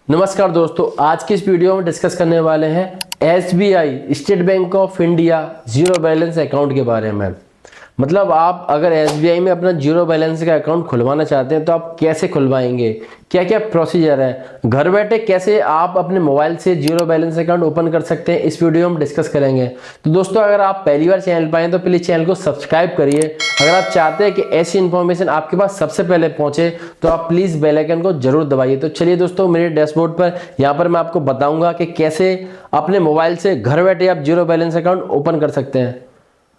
नमस्कार दोस्तों, आज की इस वीडियो में डिस्कस करने वाले हैं SBI state bank of India zero balance account के बारे में। मतलब आप अगर एसबीआई में अपना जीरो बैलेंस का अकाउंट खुलवाना चाहते हैं तो आप कैसे खुलवाएंगे, क्या क्या प्रोसीजर है, घर बैठे कैसे आप अपने मोबाइल से जीरो बैलेंस अकाउंट ओपन कर सकते हैं, इस वीडियो में डिस्कस करेंगे। तो दोस्तों, अगर आप पहली बार चैनल पर आए तो प्लीज़ चैनल को सब्सक्राइब करिए। अगर आप चाहते हैं कि ऐसी इन्फॉर्मेशन आपके पास सबसे पहले पहुंचे तो आप प्लीज़ बेल आइकन को जरूर दबाइए। तो चलिए दोस्तों, मेरे डैशबोर्ड पर यहाँ पर मैं आपको बताऊंगा कि कैसे अपने मोबाइल से घर बैठे आप जीरो बैलेंस अकाउंट ओपन कर सकते हैं।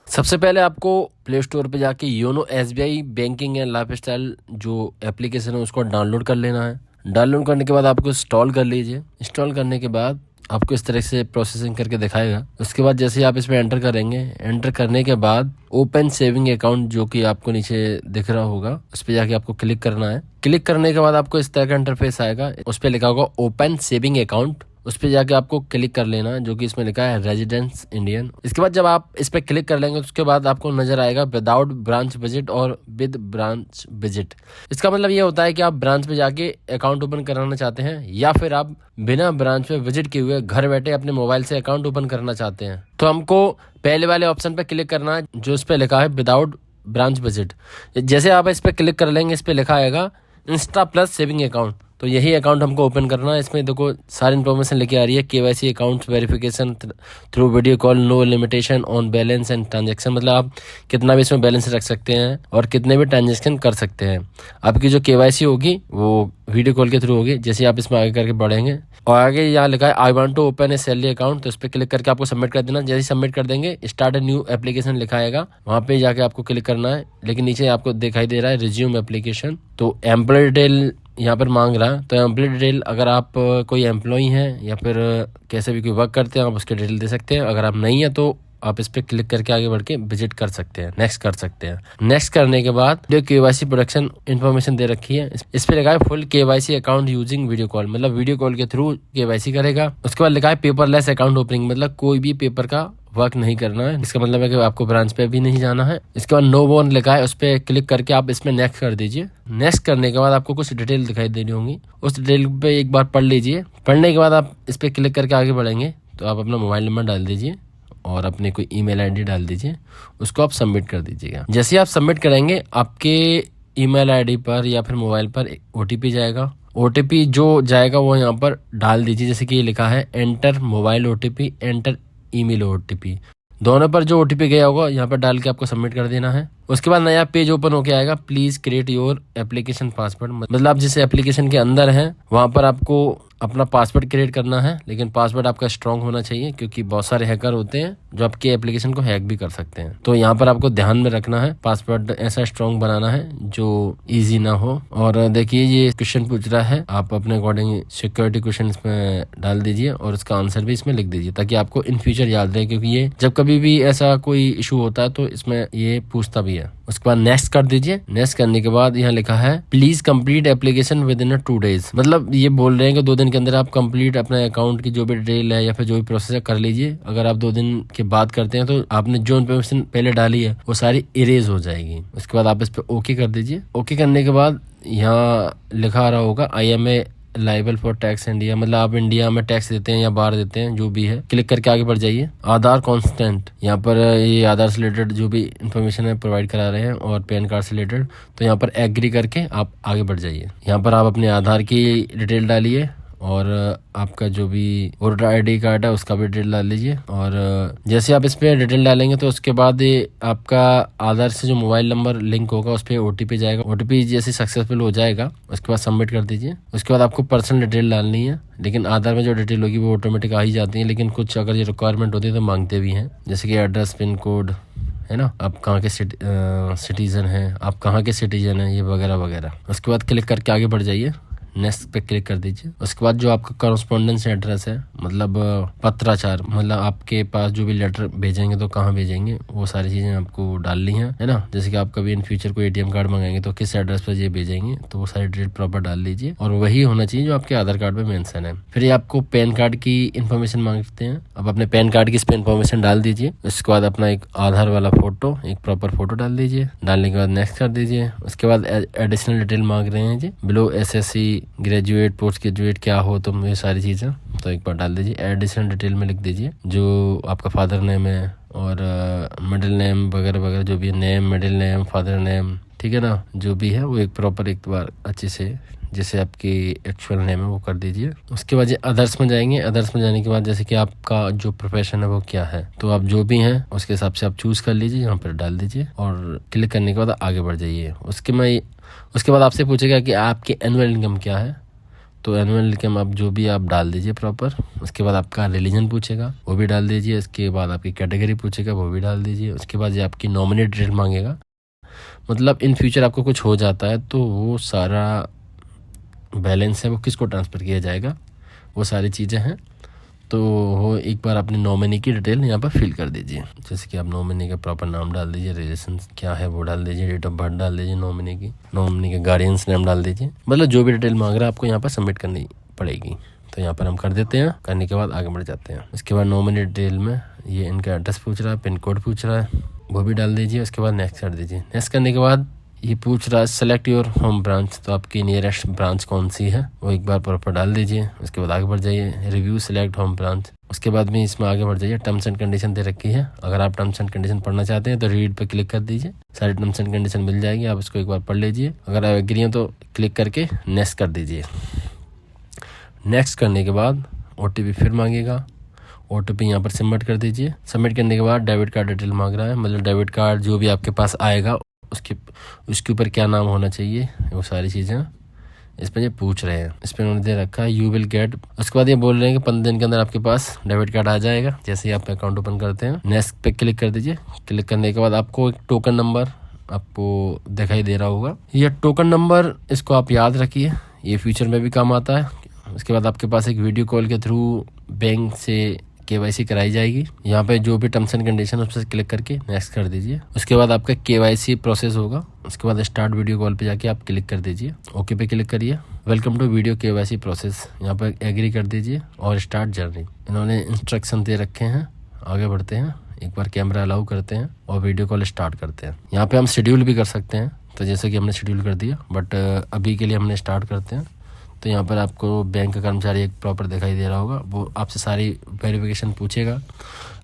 सबसे पहले आपको प्ले स्टोर पे जाके YONO SBI banking and lifestyle जो एप्लीकेशन है उसको डाउनलोड कर लेना है। डाउनलोड करने के बाद आपको इंस्टॉल कर लीजिए। इंस्टॉल करने के बाद आपको इस तरह से प्रोसेसिंग करके दिखाएगा। उसके बाद जैसे आप इसमें एंटर करेंगे, एंटर करने के बाद ओपन सेविंग अकाउंट जो कि आपको नीचे दिख रहा होगा उस पर जाके आपको क्लिक करना है। क्लिक करने के बाद आपको इस तरह का इंटरफेस आएगा, उस पर लिखा होगा ओपन सेविंग अकाउंट। उस पर जाके आपको क्लिक कर लेना है, जो कि इसमें लिखा है रेजिडेंस इंडियन। इसके बाद जब आप इस पर क्लिक कर लेंगे तो उसके बाद आपको नजर आएगा विदाउट ब्रांच विजिट और विद ब्रांच विजिट। इसका मतलब ये होता है कि आप ब्रांच पे जाके अकाउंट ओपन कराना चाहते हैं या फिर आप बिना ब्रांच पे विजिट किए हुए घर बैठे अपने मोबाइल से अकाउंट ओपन करना चाहते हैं। तो हमको पहले वाले ऑप्शन पे क्लिक करना है जो इस पे लिखा है विदाउट ब्रांच विजिट। जैसे आप इस पे क्लिक कर लेंगे, इस पे लिखा आएगा इंस्टा प्लस सेविंग अकाउंट। तो यही अकाउंट हमको ओपन करना है। इसमें देखो सारी इन्फॉर्मेशन लेके आ रही है, KYC account verification through video call, no limitation on balance and transaction. मतलब आप कितना भी इसमें बैलेंस रख सकते हैं और कितने भी ट्रांजैक्शन कर सकते हैं। आपकी जो केवाईसी होगी वो वीडियो कॉल के थ्रू होगी। जैसे आप इसमें आगे करके बढ़ेंगे और आगे यहाँ लिखा है I want to open a salary account, तो इस पर क्लिक करके आपको सबमिट कर देना। जैसे सबमिट कर देंगे स्टार्ट ए न्यू एप्लीकेशन लिखा आएगा, वहाँ पे जाके आपको क्लिक करना है। लेकिन नीचे आपको दिखाई दे रहा है रिज्यूम एप्लीकेशन। तो एम्प्लॉय डिटेल यहाँ पर मांग रहा है, तो एम्प्लॉय डिटेल अगर आप कोई एम्प्लॉय हैं या फिर कैसे भी कोई वर्क करते हैं आप उसके डिटेल दे सकते हैं। अगर आप नहीं है तो आप इस पर क्लिक करके आगे बढ़ के विजिट कर सकते हैं, नेक्स्ट कर सकते हैं। नेक्स्ट करने के बाद जो केवाईसी प्रोडक्शन इन्फॉर्मेशन दे रखी है इस पे लिखा है full KYC account using video call, मतलब वीडियो कॉल के थ्रू केवाईसी करेगा। उसके बाद लिखा है पेपरलेस अकाउंट ओपनिंग, मतलब कोई भी पेपर का वर्क नहीं करना है। इसका मतलब है कि आपको ब्रांच पे भी नहीं जाना है। इसके बाद नो वन लिखा है, उस पर क्लिक करके आप इसमें नेक्स्ट कर दीजिए। नेक्स्ट करने के बाद आपको कुछ डिटेल दिखाई देनी होंगी, उस डिटेल पे एक बार पढ़ लीजिए। पढ़ने के बाद आप इस पर क्लिक करके आगे बढ़ेंगे तो आप अपना मोबाइल नंबर डाल दीजिए और अपने कोई ईमेल आईडी डाल दीजिए, उसको आप सबमिट कर दीजिएगा। जैसे ही आप सबमिट करेंगे आपके ईमेल आईडी पर या फिर मोबाइल पर ओटीपी जाएगा। ओटीपी जो जाएगा वो यहाँ पर डाल दीजिए, जैसे कि ये लिखा है enter mobile OTP, enter email OTP. दोनों पर जो ओटीपी गया होगा यहाँ पर डाल के आपको सबमिट कर देना है। उसके बाद नया पेज ओपन होके आएगा, please create your application password. मतलब आप जिस एप्लीकेशन के अंदर हैं वहाँ पर आपको अपना पासवर्ड क्रिएट करना है, लेकिन पासवर्ड आपका स्ट्रांग होना चाहिए क्योंकि बहुत सारे हैकर होते हैं जो आपके एप्लीकेशन को हैक भी कर सकते हैं। तो यहाँ पर आपको ध्यान में रखना है, पासवर्ड ऐसा स्ट्रांग बनाना है जो इजी ना हो। और देखिए ये क्वेश्चन पूछ रहा है, आप अपने अकॉर्डिंग सिक्योरिटी क्वेश्चन इसमें डाल दीजिए और उसका आंसर भी इसमें लिख दीजिए ताकि आपको इन फ्यूचर याद रहे, क्योंकि ये जब कभी भी ऐसा कोई इशू होता है तो इसमें ये पूछता भी है। उसके बाद नेक्स्ट कर दीजिए। नेक्स्ट करने के बाद यहाँ लिखा है please complete application with in 2 days, मतलब ये बोल रहे हैं कि 2 दिन के अंदर आप कंप्लीट अपने अकाउंट की जो भी डिटेल है या फिर जो भी प्रोसेस है कर लीजिए। अगर आप 2 दिन के बाद करते हैं तो आपने जो इन्फॉर्मेशन पहले डाली है वो सारी इरेज हो जाएगी। उसके बाद आप इस पर ओके कर दीजिए। ओके करने के बाद यहाँ लिखा आ रहा होगा I am a liable for tax India, मतलब आप इंडिया में टैक्स देते हैं या बाहर देते हैं, जो भी है। क्लिक करके आगे बढ़ जाइए। आधार कांस्टेंट, यहाँ पर ये आधार से रिलेटेड जो भी इंफॉर्मेशन है प्रोवाइड करा रहे हैं और पैन कार्ड से रिलेटेड, तो यहाँ पर एग्री करके आप आगे बढ़ जाइए। यहाँ पर आप अपने आधार की डिटेल डालिए और आपका जो भी वोटर आईडी कार्ड है उसका भी डिटेल डाल लीजिए। और जैसे आप इस पे डिटेल डालेंगे तो उसके बाद आपका आधार से जो मोबाइल नंबर लिंक होगा उस पर ओटीपी जाएगा। ओटीपी जैसे सक्सेसफुल हो जाएगा उसके बाद सबमिट कर दीजिए। उसके बाद आपको पर्सनल डिटेल डालनी है, लेकिन आधार में जो डिटेल होगी वो ऑटोमेटिक आ ही जाती है, लेकिन कुछ अगर ये रिक्वायरमेंट होती है तो मांगते भी हैं, जैसे कि एड्रेस, पिन कोड है ना, आप कहाँ के सिटीजन हैं, आप कहाँ के सिटीजन हैं, ये वगैरह वगैरह। उसके बाद क्लिक करके आगे बढ़ जाइए, नेक्स्ट पे क्लिक कर दीजिए। उसके बाद जो आपका कॉरेस्पॉन्डेंस एड्रेस है, मतलब पत्राचार, मतलब आपके पास जो भी लेटर भेजेंगे तो कहाँ भेजेंगे वो सारी चीज़ें आपको डालनी है ना। जैसे कि आप कभी इन फ्यूचर कोई एटीएम कार्ड मंगाएंगे तो किस एड्रेस पर ये भेजेंगे, तो वो सारी डिटेल प्रॉपर डाल लीजिए और वही होना चाहिए जो आपके आधार कार्ड पे मेंशन है। फिर ये आपको पैन कार्ड की इन्फॉर्मेशन मांगते हैं, आप अपने पैन कार्ड की इस पे इन्फॉर्मेशन डाल दीजिए। उसके बाद अपना एक आधार वाला फोटो, एक प्रॉपर फोटो डाल दीजिए। डालने के बाद नेक्स्ट कर दीजिए। उसके बाद एडिशनल डिटेल मांग रहे हैं जी, below SSC graduate post graduate क्या हो तुम, ये सारी चीज़ें तो एक बार डाल दीजिए। एडिशनल डिटेल में लिख दीजिए जो आपका फादर नेम है और मिडिल नेम वगैरह वगैरह जो भी है, name, middle name, father name, ठीक है ना, जो भी है वो एक प्रॉपर एक बार अच्छे से जैसे आपकी एक्चुअल नेम है वो कर दीजिए। उसके बाद अदर्स में जाएंगे। अदर्स में जाने के बाद जैसे कि आपका जो प्रोफेशन है वो क्या है, तो आप जो भी हैं उसके हिसाब से आप चूज़ कर लीजिए, यहाँ पर डाल दीजिए और क्लिक करने के बाद आगे बढ़ जाइए। उसके बाद आपसे पूछेगा कि आपकी एनुअल इनकम क्या है, तो एनुअल इनकम आप जो भी आप डाल दीजिए प्रॉपर। उसके बाद आपका रिलीजन पूछेगा, वो भी डाल दीजिए। उसके बाद आपकी कैटेगरी पूछेगा, वो भी डाल दीजिए। उसके बाद ये आपकी नॉमिनी डिटेल मांगेगा, मतलब इन फ्यूचर आपको कुछ हो जाता है तो वो सारा बैलेंस है वो किसको ट्रांसफ़र किया जाएगा, वो सारी चीज़ें हैं। तो वो एक बार अपनी नॉमिनी की डिटेल यहाँ पर फिल कर दीजिए। जैसे कि आप नॉमिनी का प्रॉपर नाम डाल दीजिए, रिलेशन क्या है वो डाल दीजिए, डेट ऑफ बर्थ डाल दीजिए, नॉमिनी के गार्डियंस नेम डाल दीजिए। मतलब जो भी डिटेल मांग रहा है आपको यहाँ पर सबमिट करनी पड़ेगी। तो यहाँ पर हम कर देते हैं। करने के बाद आगे बढ़ जाते हैं। उसके बाद नॉमिनी डिटेल में ये इनका एड्रेस पूछ रहा है, पिन कोड पूछ रहा है, वो भी डाल दीजिए। उसके बाद नेक्स्ट कर दीजिए। नेक्स्ट करने के बाद ये पूछ रहा है सेलेक्ट योर होम ब्रांच, तो आपकी नियरेस्ट ब्रांच कौन सी है वो एक बार प्रॉपर डाल दीजिए। उसके बाद आगे बढ़ जाइए, रिव्यू सेलेक्ट होम ब्रांच। उसके बाद में इसमें आगे बढ़ जाइए। टर्म्स एंड कंडीशन दे रखी है, अगर आप टर्म्स एंड कंडीशन पढ़ना चाहते हैं तो रीड पे क्लिक कर दीजिए, सारी टर्म्स एंड कंडीशन मिल जाएगी, आप इसको एक बार पढ़ लीजिए। अगर आप एग्री हैं तो क्लिक करके नेक्स्ट कर दीजिए। नेक्स्ट करने के बाद OTP फिर मांगेगा, OTP यहाँ पर सबमिट कर दीजिए। सबमिट करने के बाद डेबिट कार्ड डिटेल मांग रहा है, मतलब डेबिट कार्ड जो भी आपके पास आएगा उसके ऊपर क्या नाम होना चाहिए, वो सारी चीज़ें इस पर ये पूछ रहे हैं। इस पर उन्होंने दे रखा है यू विल गेट। उसके बाद ये बोल रहे हैं कि 15 दिन के अंदर आपके पास डेबिट कार्ड आ जाएगा जैसे ही आप अकाउंट ओपन करते हैं। नेक्स्ट पे क्लिक कर दीजिए। क्लिक करने के बाद आपको एक टोकन नंबर आपको दिखाई दे रहा होगा, ये टोकन नंबर इसको आप याद रखिए, ये फ्यूचर में भी काम आता है। उसके बाद आपके पास एक वीडियो कॉल के थ्रू बैंक से KYC कराई जाएगी। यहाँ पे जो भी टर्म्स एंड कंडीशन उस पर क्लिक करके नेक्स्ट कर दीजिए। उसके बाद आपका KYC प्रोसेस होगा। उसके बाद स्टार्ट वीडियो कॉल पे जाके आप क्लिक कर दीजिए, ओके पे क्लिक करिए। Welcome to video KYC process, यहाँ पर एग्री कर दीजिए और स्टार्ट जर्नी। इन्होंने इंस्ट्रक्शन दे रखे हैं, आगे बढ़ते हैं। एक बार कैमरा अलाउ करते हैं और वीडियो कॉल स्टार्ट करते हैं। यहाँ पे हम शेड्यूल भी कर सकते हैं, तो जैसे कि हमने शेड्यूल कर दिया, बट अभी के लिए हमने स्टार्ट करते हैं। तो यहाँ पर आपको बैंक का कर्मचारी एक प्रॉपर दिखाई दे रहा होगा, वो आपसे सारी वेरिफिकेशन पूछेगा,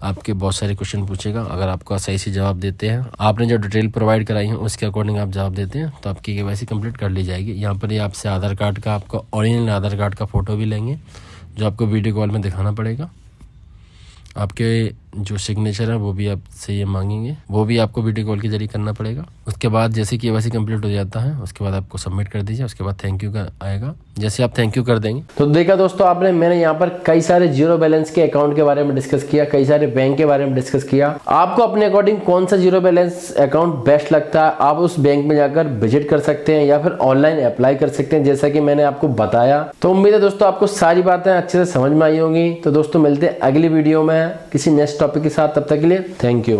आपके बहुत सारे क्वेश्चन पूछेगा। अगर आपका सही से जवाब देते हैं, आपने जो डिटेल प्रोवाइड कराई है उसके अकॉर्डिंग आप जवाब देते हैं, तो आपकी KYC कंप्लीट कर ली जाएगी। यहाँ पर ये आपसे आधार कार्ड का, आपका ओरिजिनल आधार कार्ड का फ़ोटो भी लेंगे, जो आपको वीडियो कॉल में दिखाना पड़ेगा। आपके जो सिग्नेचर है वो भी आपसे ये मांगेंगे, वो भी आपको वीडियो कॉल के जरिए करना पड़ेगा। उसके बाद जैसे KYC कंप्लीट हो जाता है उसके बाद आपको सबमिट कर दीजिए। उसके बाद थैंक यू का आएगा, जैसे आप थैंक यू कर देंगे। तो देखा दोस्तों आपने, मैंने यहाँ पर कई सारे जीरो बैलेंस के अकाउंट के बारे में डिस्कस किया, कई सारे बैंक के बारे में डिस्कस किया। आपको अपने अकॉर्डिंग कौन सा जीरो बैलेंस अकाउंट बेस्ट लगता है, आप उस बैंक में जाकर विजिट कर सकते हैं या फिर ऑनलाइन अप्लाई कर सकते हैं, जैसा कि मैंने आपको बताया। तो उम्मीद है दोस्तों आपको सारी बातें अच्छे से समझ में आई होंगी। तो दोस्तों मिलते हैं अगली वीडियो में किसी नेक्स्ट टॉपिक के साथ, तब तक के लिए थैंक यू।